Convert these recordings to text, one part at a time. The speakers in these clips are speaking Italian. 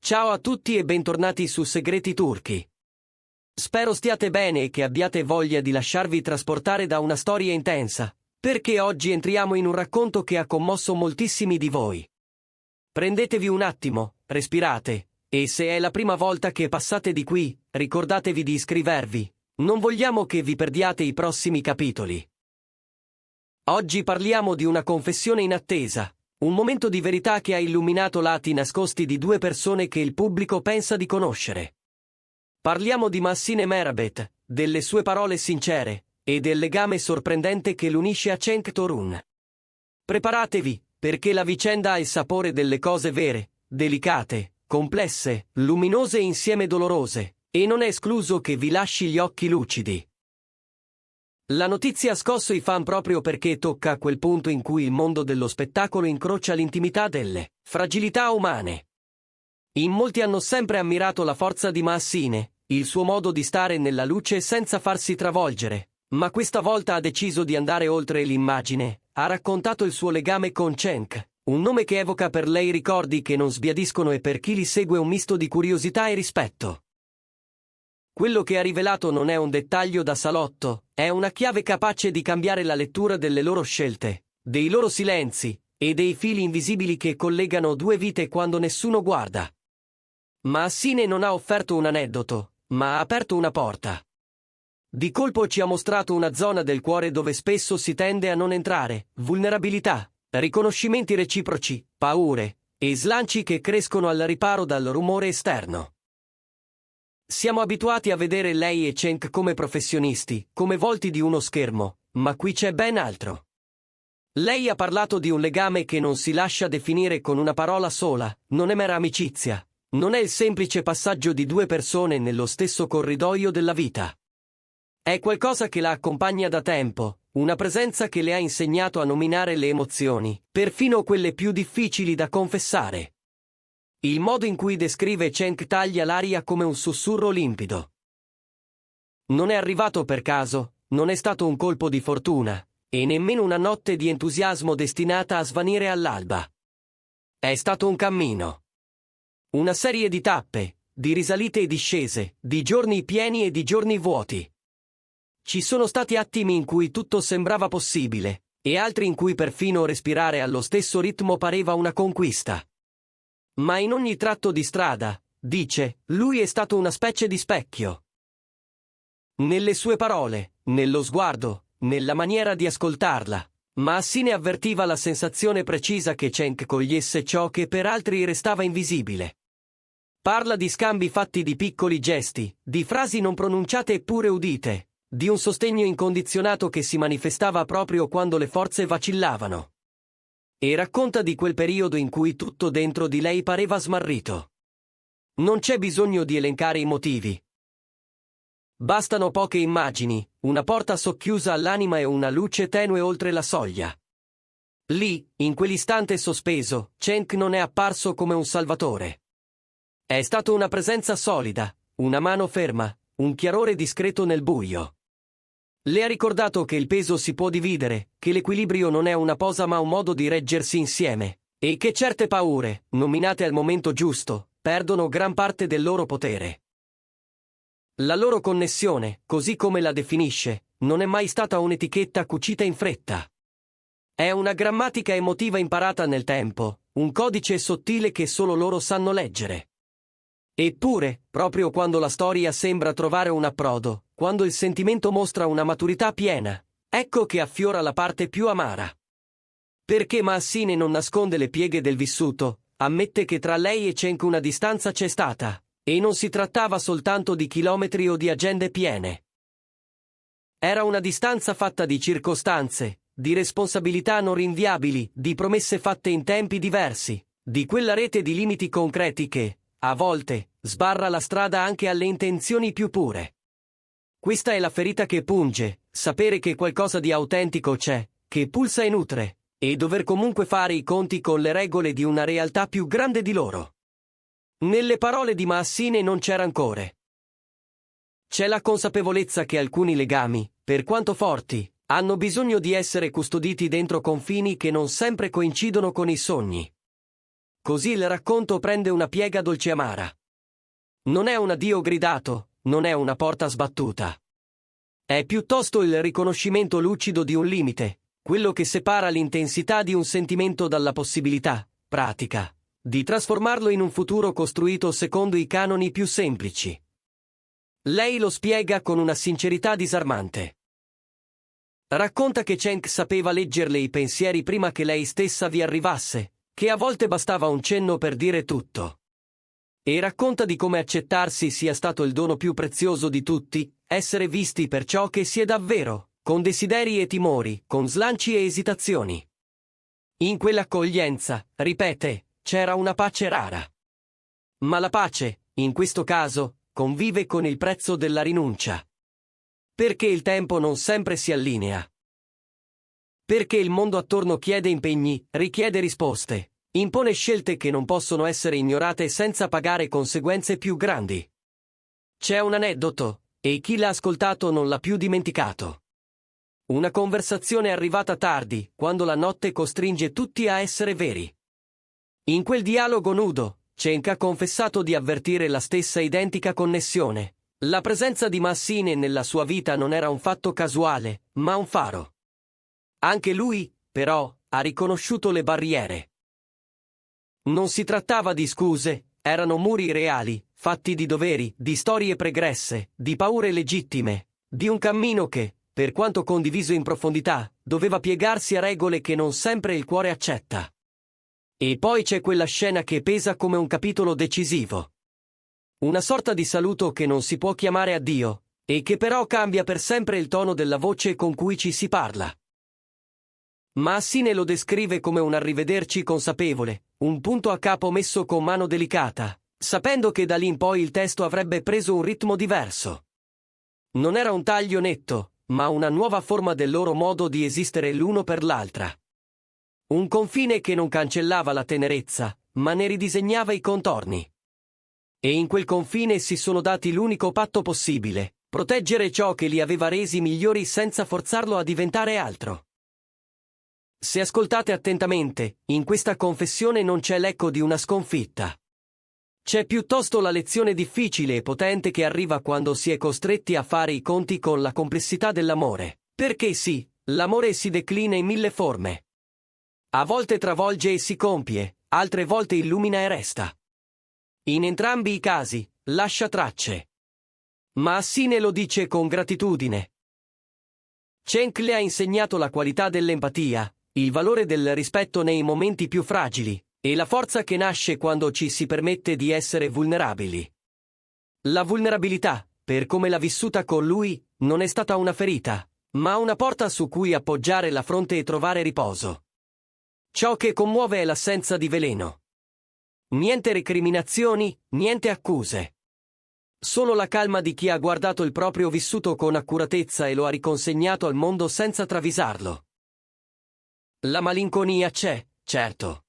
Ciao a tutti e bentornati su Segreti Turchi. Spero stiate bene e che abbiate voglia di lasciarvi trasportare da una storia intensa, perché oggi entriamo in un racconto che ha commosso moltissimi di voi. Prendetevi un attimo, respirate, e se è la prima volta che passate di qui, ricordatevi di iscrivervi. Non vogliamo che vi perdiate i prossimi capitoli. Oggi parliamo di una confessione inattesa. Un momento di verità che ha illuminato lati nascosti di due persone che il pubblico pensa di conoscere. Parliamo di Mahsine Merabet, delle sue parole sincere, e del legame sorprendente che l'unisce a Cenk Torun. Preparatevi, perché la vicenda ha il sapore delle cose vere, delicate, complesse, luminose e insieme dolorose, e non è escluso che vi lasci gli occhi lucidi. La notizia ha scosso i fan proprio perché tocca quel punto in cui il mondo dello spettacolo incrocia l'intimità delle fragilità umane. In molti hanno sempre ammirato la forza di Mahsine, il suo modo di stare nella luce senza farsi travolgere, ma questa volta ha deciso di andare oltre l'immagine, ha raccontato il suo legame con Cenk, un nome che evoca per lei ricordi che non sbiadiscono e per chi li segue un misto di curiosità e rispetto. Quello che ha rivelato non è un dettaglio da salotto, è una chiave capace di cambiare la lettura delle loro scelte, dei loro silenzi, e dei fili invisibili che collegano due vite quando nessuno guarda. Mahsine non ha offerto un aneddoto, ma ha aperto una porta. Di colpo ci ha mostrato una zona del cuore dove spesso si tende a non entrare, vulnerabilità, riconoscimenti reciproci, paure, e slanci che crescono al riparo dal rumore esterno. Siamo abituati a vedere lei e Cenk come professionisti, come volti di uno schermo, ma qui c'è ben altro. Lei ha parlato di un legame che non si lascia definire con una parola sola, non è mera amicizia, non è il semplice passaggio di due persone nello stesso corridoio della vita. È qualcosa che la accompagna da tempo, una presenza che le ha insegnato a nominare le emozioni, perfino quelle più difficili da confessare. Il modo in cui descrive Cenk taglia l'aria come un sussurro limpido. Non è arrivato per caso, non è stato un colpo di fortuna, e nemmeno una notte di entusiasmo destinata a svanire all'alba. È stato un cammino. Una serie di tappe, di risalite e discese, di giorni pieni e di giorni vuoti. Ci sono stati attimi in cui tutto sembrava possibile, e altri in cui perfino respirare allo stesso ritmo pareva una conquista. Ma in ogni tratto di strada, dice, lui è stato una specie di specchio. Nelle sue parole, nello sguardo, nella maniera di ascoltarla, Mahsine avvertiva la sensazione precisa che Cenk cogliesse ciò che per altri restava invisibile. Parla di scambi fatti di piccoli gesti, di frasi non pronunciate eppure udite, di un sostegno incondizionato che si manifestava proprio quando le forze vacillavano. E racconta di quel periodo in cui tutto dentro di lei pareva smarrito. Non c'è bisogno di elencare i motivi. Bastano poche immagini, una porta socchiusa all'anima e una luce tenue oltre la soglia. Lì, in quell'istante sospeso, Cenk non è apparso come un salvatore. È stato una presenza solida, una mano ferma, un chiarore discreto nel buio. Le ha ricordato che il peso si può dividere, che l'equilibrio non è una posa ma un modo di reggersi insieme, e che certe paure, nominate al momento giusto, perdono gran parte del loro potere. La loro connessione, così come la definisce, non è mai stata un'etichetta cucita in fretta. È una grammatica emotiva imparata nel tempo, un codice sottile che solo loro sanno leggere. Eppure, proprio quando la storia sembra trovare un approdo, quando il sentimento mostra una maturità piena, ecco che affiora la parte più amara. Perché Mahsine non nasconde le pieghe del vissuto, ammette che tra lei e Cenk una distanza c'è stata, e non si trattava soltanto di chilometri o di agende piene. Era una distanza fatta di circostanze, di responsabilità non rinviabili, di promesse fatte in tempi diversi, di quella rete di limiti concreti che, a volte, sbarra la strada anche alle intenzioni più pure. Questa è la ferita che punge, sapere che qualcosa di autentico c'è, che pulsa e nutre, e dover comunque fare i conti con le regole di una realtà più grande di loro. Nelle parole di Mahsine non c'è rancore. C'è la consapevolezza che alcuni legami, per quanto forti, hanno bisogno di essere custoditi dentro confini che non sempre coincidono con i sogni. così il racconto prende una piega dolce amara. Non è un addio gridato, non è una porta sbattuta. È piuttosto il riconoscimento lucido di un limite, quello che separa l'intensità di un sentimento dalla possibilità, pratica, di trasformarlo in un futuro costruito secondo i canoni più semplici. Lei lo spiega con una sincerità disarmante. Racconta che Cenk sapeva leggerle i pensieri prima che lei stessa vi arrivasse, che a volte bastava un cenno per dire tutto. E racconta di come accettarsi sia stato il dono più prezioso di tutti, essere visti per ciò che si è davvero, con desideri e timori, con slanci e esitazioni. In quell'accoglienza, ripete, c'era una pace rara. Ma la pace, in questo caso, convive con il prezzo della rinuncia. Perché il tempo non sempre si allinea. Perché il mondo attorno chiede impegni, richiede risposte, impone scelte che non possono essere ignorate senza pagare conseguenze più grandi. C'è un aneddoto, e chi l'ha ascoltato non l'ha più dimenticato. Una conversazione arrivata tardi, quando la notte costringe tutti a essere veri. In quel dialogo nudo, Cenk ha confessato di avvertire la stessa identica connessione. La presenza di Massine nella sua vita non era un fatto casuale, ma un faro. Anche lui, però, ha riconosciuto le barriere. Non si trattava di scuse, erano muri reali, fatti di doveri, di storie pregresse, di paure legittime, di un cammino che, per quanto condiviso in profondità, doveva piegarsi a regole che non sempre il cuore accetta. E poi c'è quella scena che pesa come un capitolo decisivo. Una sorta di saluto che non si può chiamare addio, e che però cambia per sempre il tono della voce con cui ci si parla. Massine lo descrive come un arrivederci consapevole, un punto a capo messo con mano delicata, sapendo che da lì in poi il testo avrebbe preso un ritmo diverso. Non era un taglio netto, ma una nuova forma del loro modo di esistere l'uno per l'altra. Un confine che non cancellava la tenerezza, ma ne ridisegnava i contorni. E in quel confine si sono dati l'unico patto possibile, proteggere ciò che li aveva resi migliori senza forzarlo a diventare altro. Se ascoltate attentamente, in questa confessione non c'è l'eco di una sconfitta. C'è piuttosto la lezione difficile e potente che arriva quando si è costretti a fare i conti con la complessità dell'amore, perché sì, l'amore si declina in mille forme. A volte travolge e si compie, altre volte illumina e resta. In entrambi i casi, lascia tracce. Massine lo dice con gratitudine. Cenk le ha insegnato la qualità dell'empatia, il valore del rispetto nei momenti più fragili, e la forza che nasce quando ci si permette di essere vulnerabili. La vulnerabilità, per come l'ha vissuta con lui, non è stata una ferita, ma una porta su cui appoggiare la fronte e trovare riposo. Ciò che commuove è l'assenza di veleno. Niente recriminazioni, niente accuse. Solo la calma di chi ha guardato il proprio vissuto con accuratezza e lo ha riconsegnato al mondo senza travisarlo. La malinconia c'è, certo.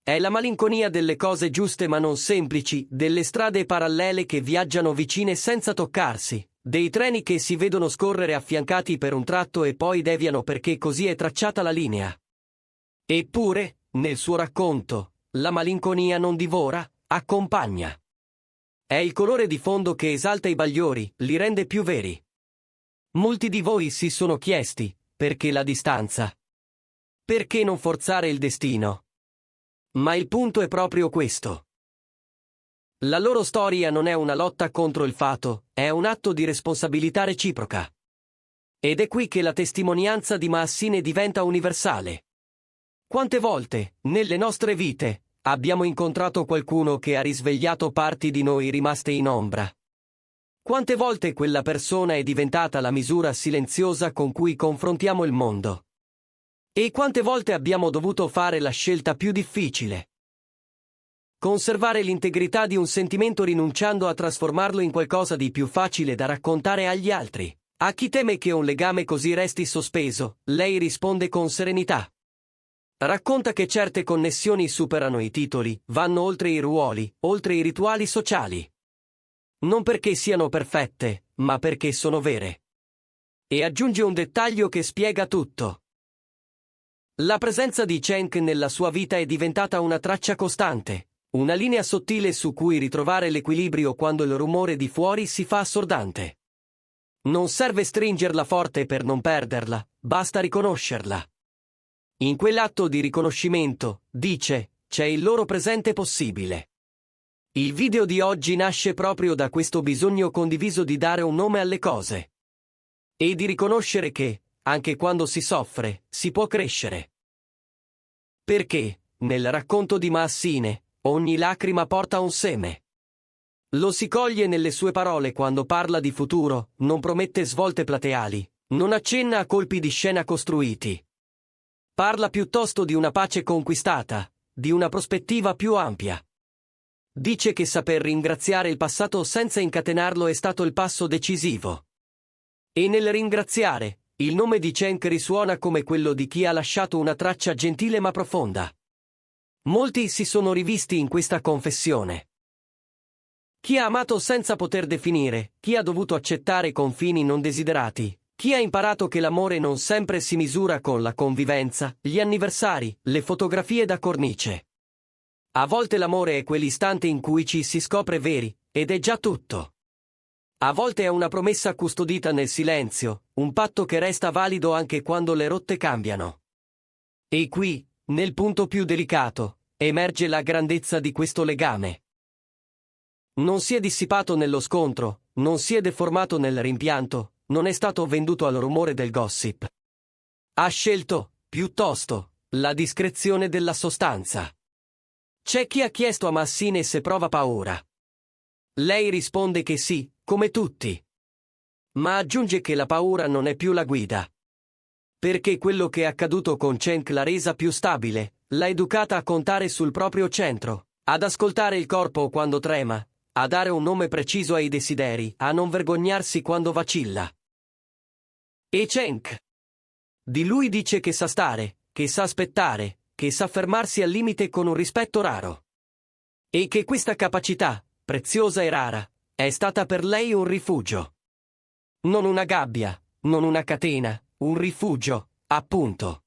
È la malinconia delle cose giuste ma non semplici, delle strade parallele che viaggiano vicine senza toccarsi, dei treni che si vedono scorrere affiancati per un tratto e poi deviano perché così è tracciata la linea. Eppure, nel suo racconto, la malinconia non divora, accompagna. È il colore di fondo che esalta i bagliori, li rende più veri. Molti di voi si sono chiesti, perché la distanza? Perché non forzare il destino? Ma il punto è proprio questo. La loro storia non è una lotta contro il fato, è un atto di responsabilità reciproca. Ed è qui che la testimonianza di Massine diventa universale. Quante volte, nelle nostre vite, abbiamo incontrato qualcuno che ha risvegliato parti di noi rimaste in ombra? Quante volte quella persona è diventata la misura silenziosa con cui confrontiamo il mondo? E quante volte abbiamo dovuto fare la scelta più difficile? Conservare l'integrità di un sentimento rinunciando a trasformarlo in qualcosa di più facile da raccontare agli altri. A chi teme che un legame così resti sospeso, lei risponde con serenità. Racconta che certe connessioni superano i titoli, vanno oltre i ruoli, oltre i rituali sociali. Non perché siano perfette, ma perché sono vere. E aggiunge un dettaglio che spiega tutto. La presenza di Cenk nella sua vita è diventata una traccia costante, una linea sottile su cui ritrovare l'equilibrio quando il rumore di fuori si fa assordante. Non serve stringerla forte per non perderla, basta riconoscerla. In quell'atto di riconoscimento, dice, c'è il loro presente possibile. Il video di oggi nasce proprio da questo bisogno condiviso di dare un nome alle cose. E di riconoscere che, anche quando si soffre, si può crescere. Perché, nel racconto di Maassine, ogni lacrima porta un seme. Lo si coglie nelle sue parole quando parla di futuro, non promette svolte plateali, non accenna a colpi di scena costruiti. Parla piuttosto di una pace conquistata, di una prospettiva più ampia. Dice che saper ringraziare il passato senza incatenarlo è stato il passo decisivo. E nel ringraziare, il nome di Cenk risuona come quello di chi ha lasciato una traccia gentile ma profonda. Molti si sono rivisti in questa confessione. Chi ha amato senza poter definire, chi ha dovuto accettare confini non desiderati, chi ha imparato che l'amore non sempre si misura con la convivenza, gli anniversari, le fotografie da cornice. A volte l'amore è quell'istante in cui ci si scopre veri, ed è già tutto. A volte è una promessa custodita nel silenzio, un patto che resta valido anche quando le rotte cambiano. E qui, nel punto più delicato, emerge la grandezza di questo legame. Non si è dissipato nello scontro, non si è deformato nel rimpianto, non è stato venduto al rumore del gossip. Ha scelto, piuttosto, la discrezione della sostanza. C'è chi ha chiesto a Maassine se prova paura. Lei risponde che sì, come tutti. Ma aggiunge che la paura non è più la guida. Perché quello che è accaduto con Cenk l'ha resa più stabile, l'ha educata a contare sul proprio centro, ad ascoltare il corpo quando trema, a dare un nome preciso ai desideri, a non vergognarsi quando vacilla. E Cenk? Di lui dice che sa stare, che sa aspettare, che sa fermarsi al limite con un rispetto raro. E che questa capacità, preziosa e rara, è stata per lei un rifugio. Non una gabbia, non una catena, un rifugio, appunto.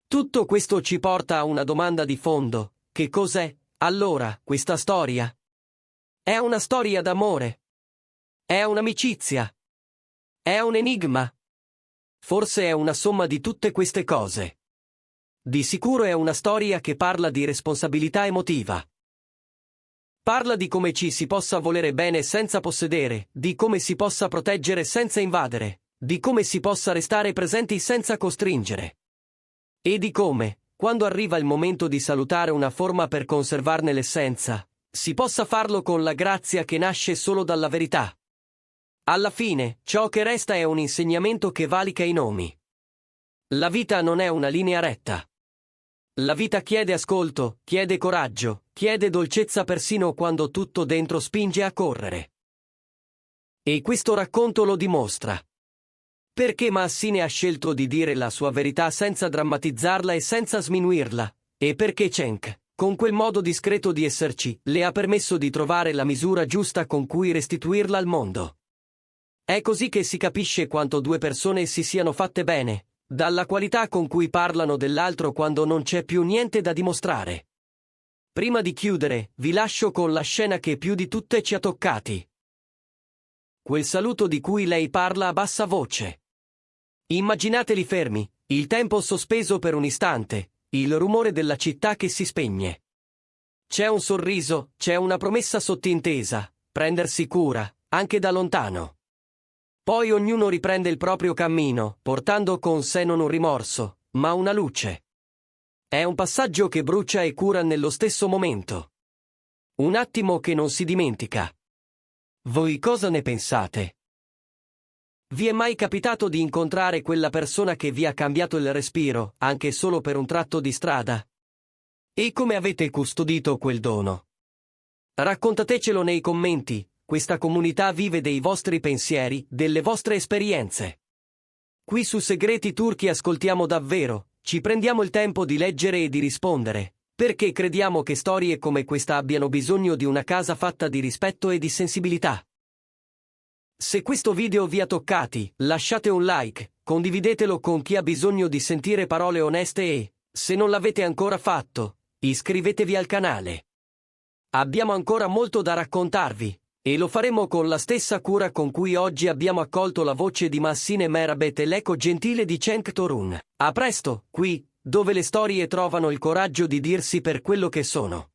Tutto questo ci porta a una domanda di fondo: che cos'è, allora, questa storia? È una storia d'amore? È un'amicizia? È un enigma? Forse è una somma di tutte queste cose. Di sicuro è una storia che parla di responsabilità emotiva. Parla di come ci si possa volere bene senza possedere, di come si possa proteggere senza invadere, di come si possa restare presenti senza costringere. E di come, quando arriva il momento di salutare una forma per conservarne l'essenza, si possa farlo con la grazia che nasce solo dalla verità. Alla fine, ciò che resta è un insegnamento che valica i nomi. La vita non è una linea retta. La vita chiede ascolto, chiede coraggio, chiede dolcezza persino quando tutto dentro spinge a correre. E questo racconto lo dimostra. Perché Maassine ha scelto di dire la sua verità senza drammatizzarla e senza sminuirla, e perché Cenk, con quel modo discreto di esserci, le ha permesso di trovare la misura giusta con cui restituirla al mondo. È così che si capisce quanto due persone si siano fatte bene, dalla qualità con cui parlano dell'altro quando non c'è più niente da dimostrare. Prima di chiudere, vi lascio con la scena che più di tutte ci ha toccati. Quel saluto di cui lei parla a bassa voce. Immaginateli fermi, il tempo sospeso per un istante, il rumore della città che si spegne. C'è un sorriso, c'è una promessa sottintesa, prendersi cura, anche da lontano. Poi ognuno riprende il proprio cammino, portando con sé non un rimorso, ma una luce. È un passaggio che brucia e cura nello stesso momento. Un attimo che non si dimentica. Voi cosa ne pensate? Vi è mai capitato di incontrare quella persona che vi ha cambiato il respiro, anche solo per un tratto di strada? E come avete custodito quel dono? Raccontatecelo nei commenti. Questa comunità vive dei vostri pensieri, delle vostre esperienze. Qui su Segreti Turchi ascoltiamo davvero, ci prendiamo il tempo di leggere e di rispondere, perché crediamo che storie come questa abbiano bisogno di una casa fatta di rispetto e di sensibilità. Se questo video vi ha toccati, lasciate un like, condividetelo con chi ha bisogno di sentire parole oneste e, se non l'avete ancora fatto, iscrivetevi al canale. Abbiamo ancora molto da raccontarvi, e lo faremo con la stessa cura con cui oggi abbiamo accolto la voce di Massine Merabet e l'eco gentile di Cenk Torun. A presto, qui, dove le storie trovano il coraggio di dirsi per quello che sono.